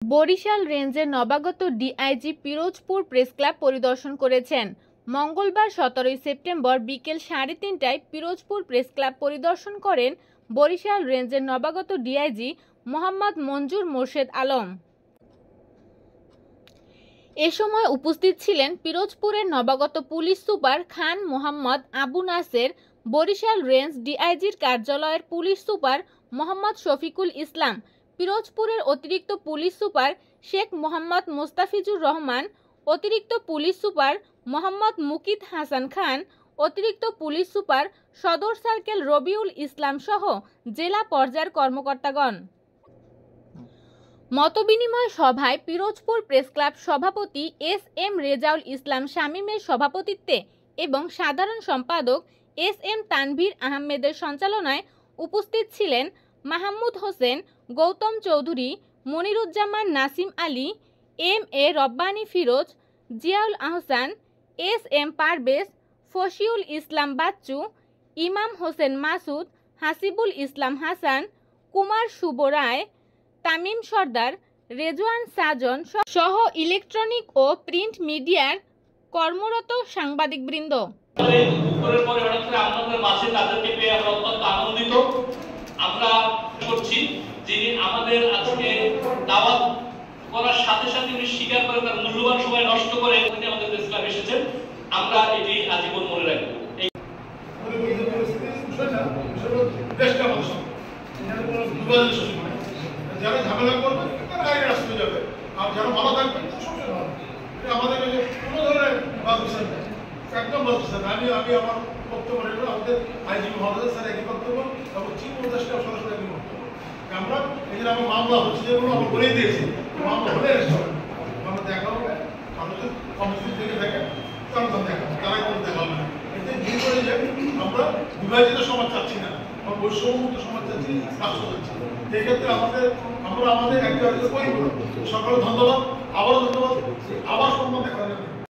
বরিশাল রেঞ্জের নবাগত DIG Pirojpur press club পরিদর্শন করেছেন। মঙ্গলবার 17 সেপ্টেম্বর বিকেল 3:30টায় পিরোজপুর প্রেস ক্লাব পরিদর্শন করেন বরিশাল রেঞ্জের নবাগত ডিআইজি মোহাম্মদ মঞ্জুর মোর্শেদ আলম। এ সময় উপস্থিত ছিলেন পিরোজপুরের নবাগত police super Khan Mohammad Abu Naser, Barishal range ডিআইজির কার্যালয়ের পুলিশ সুপার মোহাম্মদ শফিকুল ইসলাম, পিরোজপুরের অতিরিক্ত পুলিশ সুপার শেখ মোহাম্মদ মোস্তাফিজুর রহমান, অতিরিক্ত পুলিশ সুপার মোহাম্মদ মুকিত হাসান খান, অতিরিক্ত পুলিশ সুপার সদর সার্কেল রবিউল ইসলাম সহ জেলা পর্যায়ের কর্মকর্তাগণ। মতবিনিময় সভায় পিরোজপুর প্রেস ক্লাব সভাপতি এস.এম. রেজাউল ইসলাম শামীমের সভাপতিত্বে এবং সাধারণ সম্পাদক এস.এম. তানভীর আহমেদের সঞ্চালনায় উপস্থিত ছিলেন মাহমুদ হোসেন, গৌতম চৌধুরী, মনিরুজ্জামান নাসিম আলী, এম.এ. রব্বানী ফিরোজ, জিয়াউল আহসান, এস.এম. পারভেজ, ফশিউল ইসলাম বাচ্চু, ইমাম হোসেন মাসুদ, হাসিবুল ইসলাম হাসান, কুমার শুভ রায়, তামিম সর্দার, রেজওয়ান সাজন সহ ইলেকট্রনিক ও প্রিন্ট মিডিয়ার কর্মরত সাংবাদিকবৃন্দ। আমরা করছি যিনি আমাদের আজকে দাওয়াত করার সাথে সাথে উনি স্বীকার করে তার মূল্যবান সময় নষ্ট করে তিনি আমাদের প্রেস ক্লাবে এসেছেন। আমরা এটি আজীবন মনে রাখবো। যারা ঝামেলা করবে তারা আইনের রাস্তায় যাবে, আর যারা ভালো থাকবে আমাদের কোনো ধরনের বাদবিচার নেই, একদম বাদবিচার নেই। আমি আমার বক্তব্য রেখে আমাদের আইজি মহোদয় স্যার একই বক্তব্য এবং চিফ উপদেষ্টা সরাসরি একই বক্তব্য। আমরা এই যে আমার মামলা হচ্ছে যেগুলো আমরা বলে দিয়েছি, মামলা হলে আমরা দেখাবো, আমাদের কমিশন থেকে দেখে তারা দেখাবো, তারাই করতে পারবে না। এতে ভুল করে যে আমরা বিভাজিত সমাজ চাচ্ছি না, আমরা বৈষম্যমুক্ত সমাজ চাচ্ছি, রাষ্ট্র চাচ্ছি। এক্ষেত্রে আমরা আমাদের একজন সকলে ধন্যবাদ, আবারও ধন্যবাদ, আবার সম্মান দেখা যাবে।